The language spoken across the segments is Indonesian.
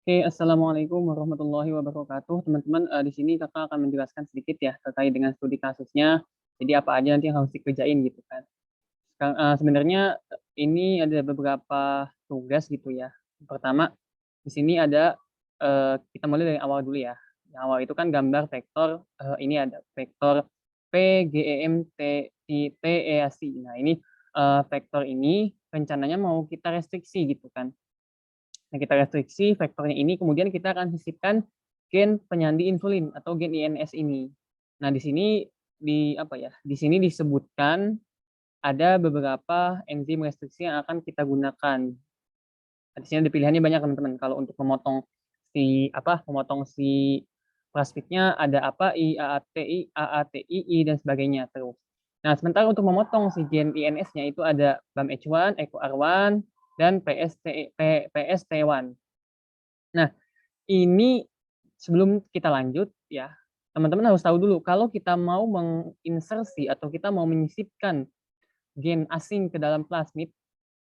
Oke, assalamualaikum warahmatullahi wabarakatuh, teman-teman. Di sini kakak akan menjelaskan sedikit ya terkait dengan studi kasusnya. Jadi apa aja nanti yang harus dikerjain gitu kan. Sebenarnya ini ada beberapa tugas gitu ya. Pertama, di sini ada kita mulai dari awal dulu ya. Yang awal itu kan gambar vektor. Ini ada vektor P, G, E, M, T, I, T, E, A, C. Nah ini vektor ini rencananya mau kita restriksi gitu kan. Nah, kita restriksi vektornya ini, kemudian kita akan sisipkan gen penyandi insulin atau gen INS ini. Nah, di sini di apa ya? Di sini disebutkan ada beberapa enzim restriksi yang akan kita gunakan. Nah, di sini ada pilihannya banyak teman-teman. Kalau untuk memotong memotong si plasmidnya ada apa IAATI, AATII dan sebagainya terus. Nah, sementara untuk memotong si gen INS-nya itu ada BAMH1, EcoR1 dan PST1. Nah, ini sebelum kita lanjut ya, teman-teman harus tahu dulu kalau kita mau menginsersi atau kita mau menyisipkan gen asing ke dalam plasmid,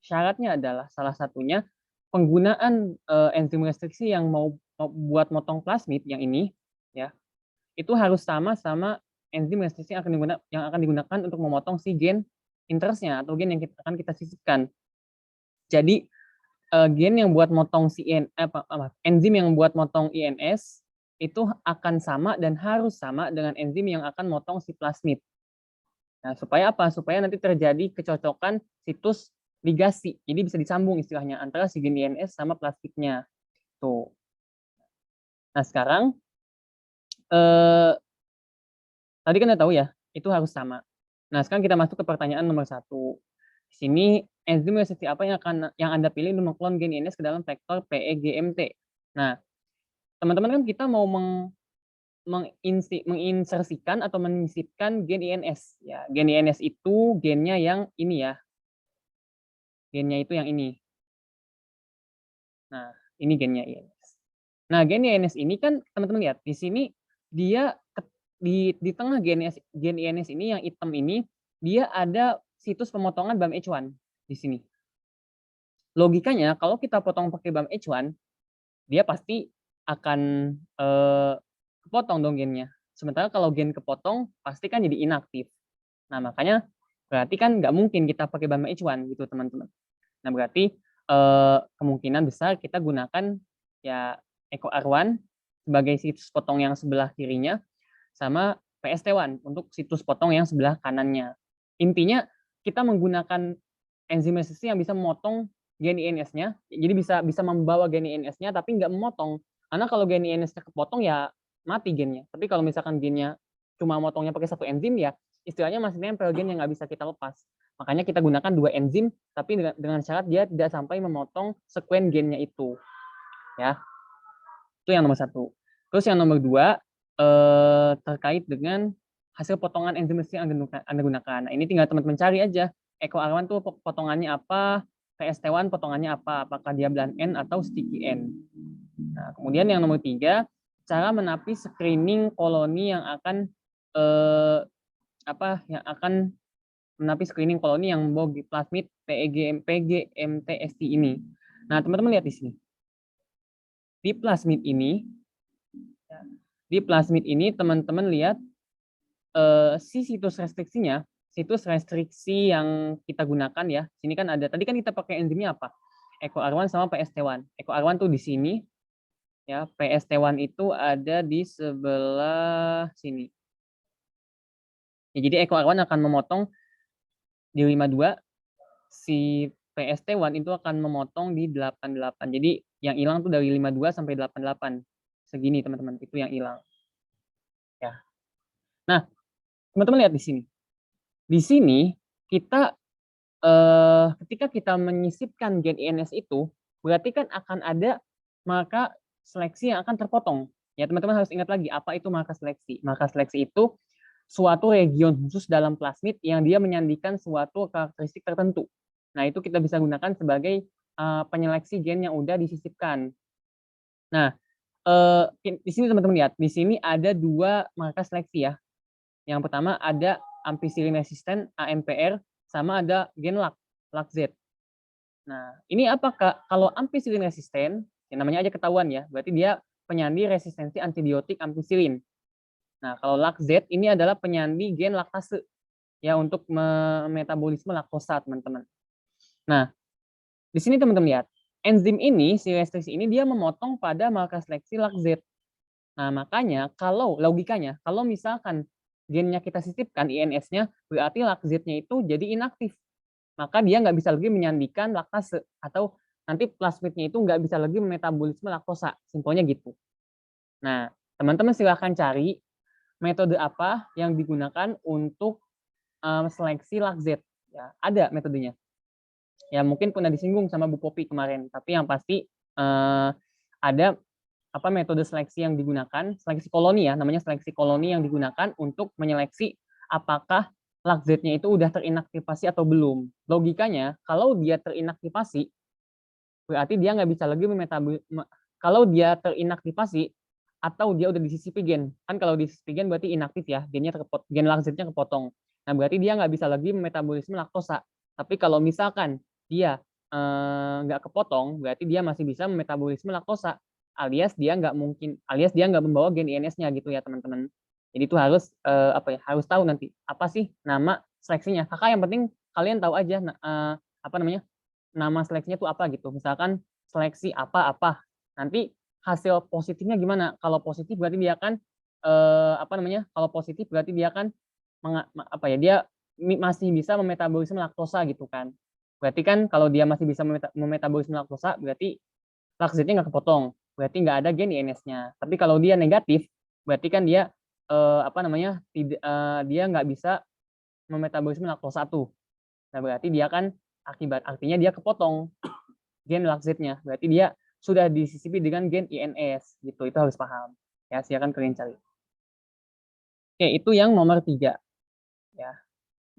syaratnya adalah salah satunya penggunaan enzim restriksi yang mau buat motong plasmid yang ini ya, itu harus sama sama enzim restriksi yang akan digunakan untuk memotong si gen interestnya atau gen yang akan kita sisipkan. Jadi gen yang buat motong enzim yang buat motong INS itu akan sama dan harus sama dengan enzim yang akan motong si plasmid. Nah, supaya apa? Supaya nanti terjadi kecocokan situs ligasi. Jadi bisa disambung istilahnya antara si gen INS sama plasmidnya. Tuh. Nah, sekarang eh, tadi kan udah tahu ya, itu harus sama. Nah, sekarang kita masuk ke pertanyaan nomor 1. Di sini enzim reaksi apa yang Anda pilih untuk mengklon gen INS ke dalam vektor PEGMT. Nah, teman-teman kan kita mau menginsersikan atau menyisipkan gen INS ya. Gen INS itu gennya yang ini ya. Gennya itu yang ini. Nah, ini gennya INS. Nah, gen INS ini kan teman-teman lihat di sini dia di tengah gen INS ini yang hitam ini dia ada situs pemotongan BAMH1 di sini. Logikanya kalau kita potong pakai BAMH1 dia pasti akan kepotong dong gennya. Sementara kalau gen kepotong pasti kan jadi inaktif. Nah, makanya berarti kan nggak mungkin kita pakai BAMH1 gitu teman-teman. Nah, berarti kemungkinan besar kita gunakan ya EcoR1 sebagai situs potong yang sebelah kirinya sama PST1 untuk situs potong yang sebelah kanannya. Intinya kita menggunakan enzim resistensi yang bisa memotong gen INS-nya, jadi bisa membawa gen INS-nya tapi nggak memotong. Karena kalau gen INS-nya kepotong ya mati gennya. Tapi kalau misalkan gennya cuma motongnya pakai satu enzim ya istilahnya masih nempel gen yang nggak bisa kita lepas. Makanya kita gunakan dua enzim tapi dengan syarat dia tidak sampai memotong sekuen gennya itu. Ya, itu yang nomor 1. Terus yang nomor 2 terkait dengan hasil potongan enzim yang Anda gunakan. Nah, ini tinggal teman-teman cari aja. EcoR1 tuh potongannya apa, PST1 potongannya apa, apakah dia blunt end atau sticky end. Nah, kemudian yang nomor 3, cara menapis screening koloni yang akan menapis screening koloni yang membawa plasmid PGMTST ini. Nah, teman-teman lihat di sini. Di plasmid ini teman-teman lihat si situs restriksinya, situs restriksi yang kita gunakan ya. Sini kan ada, tadi kan kita pakai enzimnya apa? EcoR1 sama PST1. EcoR1 tuh di sini, ya. PST1 itu ada di sebelah sini. Ya, jadi EcoR1 akan memotong di 52, si PST1 itu akan memotong di 88. Jadi yang hilang tuh dari 52 sampai 88. Segini teman-teman, itu yang hilang. Ya. Nah, teman-teman lihat di sini. Di sini kita ketika kita menyisipkan gen INS itu, berarti kan akan ada marka seleksi yang akan terpotong. Ya, teman-teman harus ingat lagi, apa itu marka seleksi? Marka seleksi itu suatu region khusus dalam plasmid yang dia menyandikan suatu karakteristik tertentu. Nah, itu kita bisa gunakan sebagai penyeleksi gen yang udah disisipkan. Nah, di sini teman-teman lihat, di sini ada dua marka seleksi ya. Yang pertama ada ampicillin resistant AMPR sama ada gen LAC Z. Nah, ini apakah kalau ampicillin resistant Ya, namanya aja ketahuan ya, berarti dia penyandi resistensi antibiotik ampicillin. Nah, kalau LAC-Z ini adalah penyandi gen laktase ya untuk metabolisme laktosa, teman-teman. Nah, di sini teman-teman lihat, enzim ini, si restriksi ini dia memotong pada marker seleksi LAC-Z. Nah, makanya kalau logikanya, kalau misalkan gennya kita sisipkan INS-nya, berarti LAC-Z-nya itu jadi inaktif. Maka dia nggak bisa lagi menyandikan laktase, atau nanti plasmidnya itu nggak bisa lagi memetabolisme laktosa. Simpelnya gitu. Nah, teman-teman silahkan cari metode apa yang digunakan untuk seleksi LAC-Z. Ya, ada metodenya. Ya, mungkin pernah disinggung sama Bu Popi kemarin, tapi yang pasti ada metode seleksi yang digunakan, seleksi koloni ya, namanya seleksi koloni yang digunakan untuk menyeleksi apakah LAC-Z-nya itu udah terinaktivasi atau belum. Logikanya, kalau dia terinaktivasi, berarti dia nggak bisa lagi kalau dia terinaktivasi atau dia udah disisipi gen. Kan kalau disisipi gen berarti inaktif ya, gen LAC-Z-nya kepotong. Nah, berarti dia nggak bisa lagi memetabolisme laktosa. Tapi kalau misalkan dia nggak kepotong, berarti dia masih bisa memetabolisme laktosa. Alias dia nggak membawa gen INS-nya gitu ya, teman-teman. Jadi itu harus harus tahu nanti apa sih nama seleksinya. Kakak yang penting kalian tahu aja nama seleksinya itu apa gitu. Misalkan seleksi apa-apa. Nanti hasil positifnya gimana? Kalau positif berarti dia akan kalau positif berarti dia akan dia masih bisa memetabolisme laktosa gitu kan. Berarti kan kalau dia masih bisa memetabolisme laktosa, berarti LAC-Z-nya nggak kepotong. Berarti nggak ada gen INS-nya. Tapi kalau dia negatif, berarti kan dia dia nggak bisa memetabolisme laktosa 1. Nah, berarti dia kan artinya dia kepotong gen LAC-Z-nya. Berarti dia sudah disisipi dengan gen INS gitu. Itu harus paham. Ya, silakan kalian cari. Oke, itu yang nomor 3. Ya.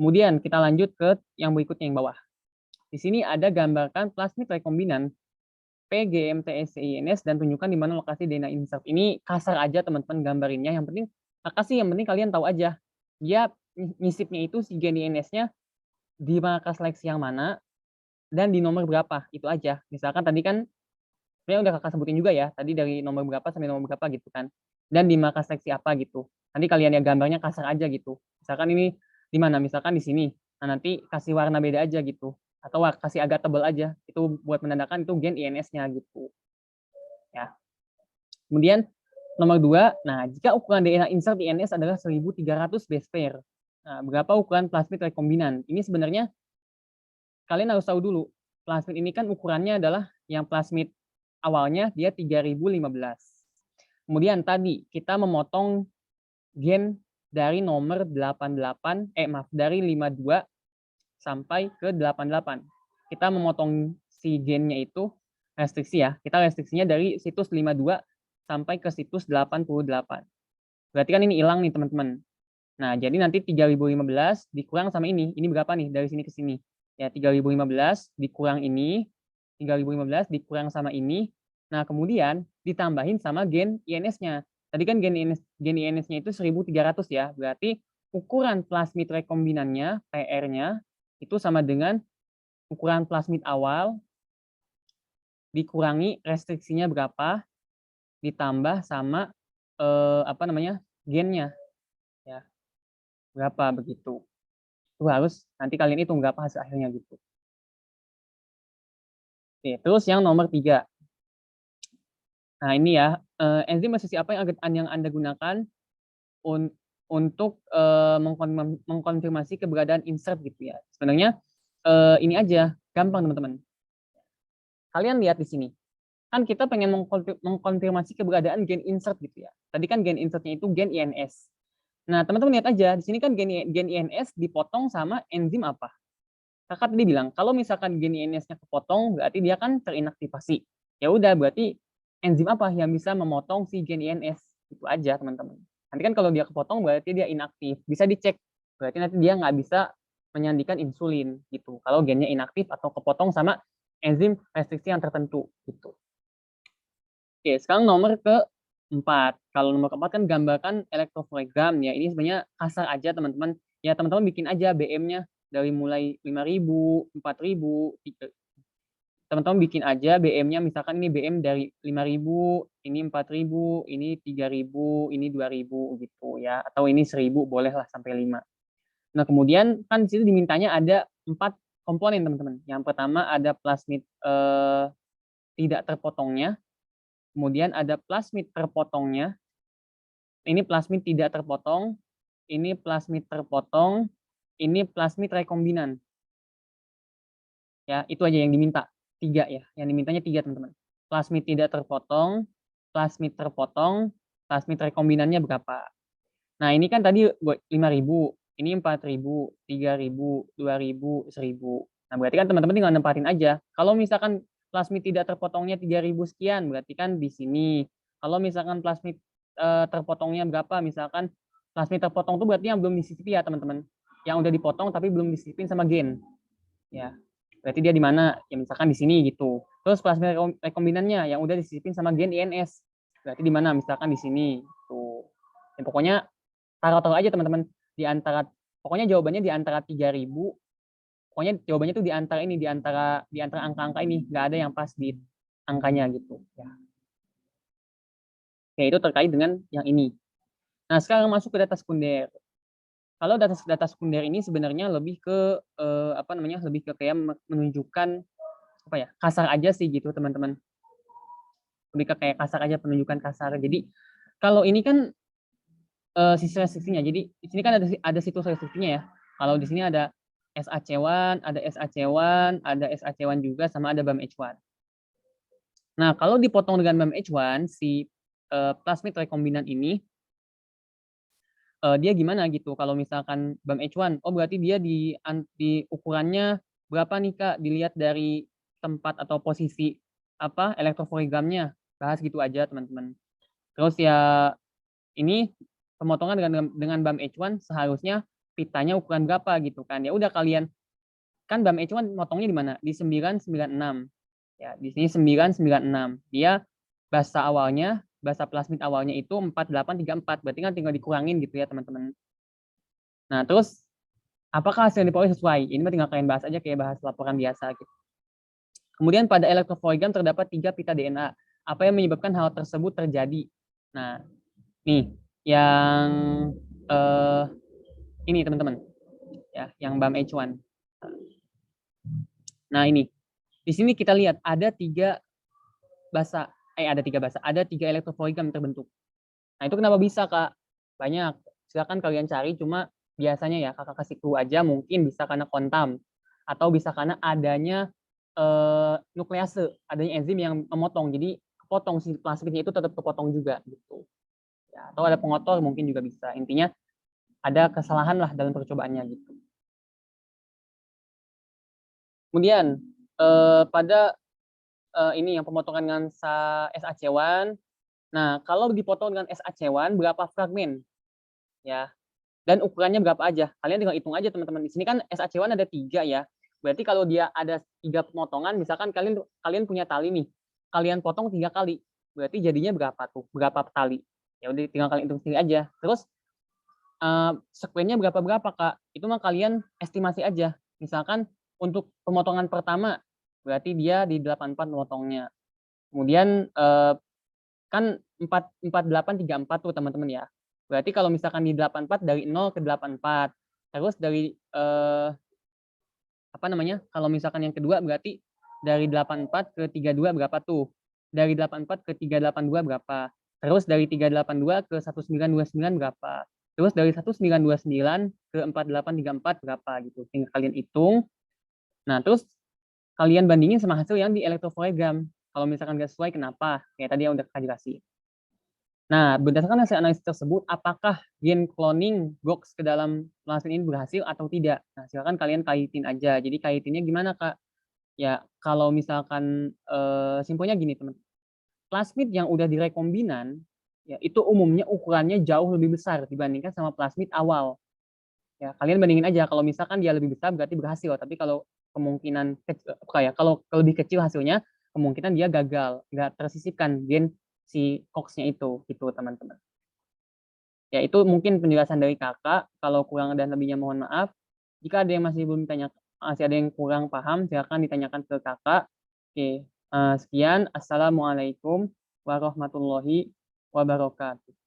Kemudian kita lanjut ke yang berikutnya yang bawah. Di sini ada gambarkan plasmid rekombinan PGMTSCINS dan tunjukkan di mana lokasi DNA insert. Ini kasar aja teman-teman gambarinnya. Yang penting kalian tahu aja. Dia nyisipnya itu si gen INS-nya di marker seleksi yang mana dan di nomor berapa. Itu aja. Misalkan tadi kan sebenarnya udah kakak sebutin juga ya. Tadi dari nomor berapa sampai nomor berapa gitu kan. Dan di marker seleksi apa gitu. Nanti kalian ya gambarnya kasar aja gitu. Misalkan ini di mana? Misalkan di sini. Nah, nanti kasih warna beda aja gitu. Atau kasih agak tebal aja. Itu buat menandakan itu gen INS-nya gitu. Ya. Kemudian nomor 2, nah jika ukuran DNA insert INS adalah 1300 base pair. Nah, berapa ukuran plasmid rekombinan? Ini sebenarnya kalian harus tahu dulu. Plasmid ini kan ukurannya adalah yang plasmid awalnya dia 3015. Kemudian tadi kita memotong gen dari nomor dari 52 sampai ke 88. Kita memotong si gennya itu restriksi ya. Kita restriksinya dari situs 52 sampai ke situs 88. Berarti kan ini hilang nih teman-teman. Nah, jadi nanti 3015 dikurang sama ini. Ini berapa nih dari sini ke sini? Ya, 3015 dikurang ini, 3015 dikurang sama ini. Nah, kemudian ditambahin sama gen INS-nya. Tadi kan gen INS-nya itu 1300 ya. Berarti ukuran plasmid rekombinannya, PR-nya, itu sama dengan ukuran plasmid awal dikurangi restriksinya berapa, ditambah sama gennya ya berapa begitu. Itu harus nanti kalian hitung berapa hasil akhirnya gitu. Oke, terus yang nomor 3. Nah, ini ya, enzim asosiasi apa yang Anda gunakan untuk mengkonfirmasi keberadaan insert gitu ya. Sebenarnya ini aja, gampang teman-teman. Kalian lihat di sini. Kan kita pengen mengkonfirmasi keberadaan gen insert gitu ya. Tadi kan gen insertnya itu gen INS. Nah, teman-teman lihat aja, di sini kan gen INS dipotong sama enzim apa? Kakak tadi bilang, kalau misalkan gen INS-nya kepotong, berarti dia kan terinaktivasi. Ya udah, berarti enzim apa yang bisa memotong si gen INS? Itu aja, teman-teman. Nanti kan kalau dia kepotong, berarti dia inaktif. Bisa dicek. Berarti nanti dia nggak bisa menyandikan insulin gitu. Kalau gennya inaktif atau kepotong sama enzim restriksi yang tertentu gitu. Oke, sekarang nomor keempat. Kalau nomor keempat kan gambarkan elektroforegram ya. Ini sebenarnya kasar aja teman-teman. Ya teman-teman bikin aja BM-nya dari mulai 5000, 4000, teman-teman bikin aja BM-nya, misalkan ini BM dari 5.000, ini 4.000, ini 3.000, ini 2.000 gitu ya, atau ini 1.000 bolehlah sampai 5. Nah, kemudian kan di situ dimintanya ada 4 komponen, teman-teman. Yang pertama ada plasmid tidak terpotongnya, kemudian ada plasmid terpotongnya, ini plasmid tidak terpotong, ini plasmid terpotong, ini plasmid rekombinan. Ya, itu aja yang diminta. 3 ya, yang dimintanya 3, teman-teman. Plasmid tidak terpotong, plasmid terpotong, plasmid rekombinannya berapa. Nah, ini kan tadi 5.000, ini 4.000, 3.000, 2.000, 1.000. Nah, berarti kan teman-teman tinggal nempatin aja. Kalau misalkan plasmid tidak terpotongnya 3.000 sekian, berarti kan di sini. Kalau misalkan plasmid terpotongnya berapa, misalkan plasmid terpotong itu berarti yang belum disisipi ya, teman-teman. Yang udah dipotong tapi belum disisipin sama gen. Ya, berarti dia di mana? Ya misalkan di sini gitu. Terus plasmid rekombinannya yang udah disisipin sama gen INS. Berarti di mana? Misalkan di sini. Tuh. Ya, pokoknya taruh-taruh aja teman-teman di antara, pokoknya jawabannya di antara 3.000, pokoknya jawabannya tuh di antara ini, di antara angka-angka ini, nggak ada yang pas di angkanya gitu ya. Oke, itu terkait dengan yang ini. Nah, sekarang masuk ke data sekunder. Kalau data sekunder ini sebenarnya lebih ke apa namanya, lebih ke kayak menunjukkan apa ya, kasar aja sih gitu teman-teman, lebih ke kayak kasar aja, penunjukan kasar. Jadi kalau ini kan sisi restriksinya, jadi di sini kan ada situs restriksinya ya. Kalau di sini ada SAC1, ada SAC1, ada SAC1 juga, sama ada BAMH1. Nah, kalau dipotong dengan BAMH1, si plasmid rekombinan ini dia gimana gitu? Kalau misalkan BAMH1, oh berarti dia di ukurannya berapa nih Kak? Dilihat dari tempat atau posisi apa elektroforigamnya. Bahas gitu aja teman-teman. Terus ya ini pemotongan dengan BAMH1 seharusnya pitanya ukuran berapa gitu kan. Ya udah kalian kan BAMH1 motongnya di mana? Di 996. Ya, di sini 996. Dia bahasa plasmid awalnya itu 4834. Berarti kan tinggal dikurangin gitu ya, teman-teman. Nah, terus apakah hasil yang diperoleh sesuai? Ini mah tinggal kalian bahas aja kayak bahas laporan biasa gitu. Kemudian pada elektroforigam terdapat 3 pita DNA. Apa yang menyebabkan hal tersebut terjadi? Nah, nih yang ini teman-teman, ya, yang BAMH1. Nah, ini di sini kita lihat ada 3 elektroforigam yang terbentuk. Nah, itu kenapa bisa, Kak? Banyak. Silakan kalian cari, cuma biasanya ya Kakak kasih clue aja, mungkin bisa karena kontam atau bisa karena adanya nuklease, adanya enzim yang memotong. Jadi kepotong si plasmidnya itu tetap kepotong juga gitu. Ya, atau ada pengotor mungkin juga bisa. Intinya ada kesalahan lah dalam percobaannya gitu. Kemudian pada ini yang pemotongan dengan SAC1. Nah, kalau dipotong dengan SAC1 berapa fragmen? Ya. Dan ukurannya berapa aja? Kalian tinggal hitung aja teman-teman. Di sini kan SAC1 ada 3 ya. Berarti kalau dia ada 3 pemotongan, misalkan kalian punya tali nih. Kalian potong 3 kali. Berarti jadinya berapa tuh? Berapa tali? Ya udah tinggal kalian hitung sendiri aja. Terus sekuennya berapa Kak? Itu mah kalian estimasi aja. Misalkan untuk pemotongan pertama berarti dia di 84 memotongnya. Kemudian kan 4834 tuh teman-teman ya. Berarti kalau misalkan di 84 dari 0 ke 84. Terus dari apa namanya? Kalau misalkan yang kedua berarti dari 84 ke 32 berapa tuh? Dari 84 ke 382 berapa? Terus dari 382 ke 1929 berapa? Terus dari 1929 ke 4834 berapa gitu. Tinggal kalian hitung. Nah, terus kalian bandingin sama hasil yang di elektroforigam. Kalau misalkan nggak sesuai, kenapa? Kayak tadi yang udah Kak jelasin. Nah, berdasarkan hasil analisis tersebut, apakah gen cloning GOX ke dalam plasmid ini berhasil atau tidak? Nah, silakan kalian kaitin aja. Jadi kaitinnya gimana, Kak? Ya, kalau misalkan simpelnya gini, teman. Plasmid yang udah direkombinan, ya itu umumnya ukurannya jauh lebih besar dibandingkan sama plasmid awal. Ya, kalian bandingin aja. Kalau misalkan dia lebih besar berarti berhasil. Tapi kalau kemungkinan kalau lebih kecil hasilnya, kemungkinan dia gagal, nggak tersisipkan gen si COX-nya itu, gitu teman-teman. Ya itu mungkin penjelasan dari Kakak. Kalau kurang dan lebihnya mohon maaf. Jika ada yang masih belum ditanya, masih ada yang kurang paham, silakan ditanyakan ke Kakak. Oke, sekian. Assalamualaikum warahmatullahi wabarakatuh.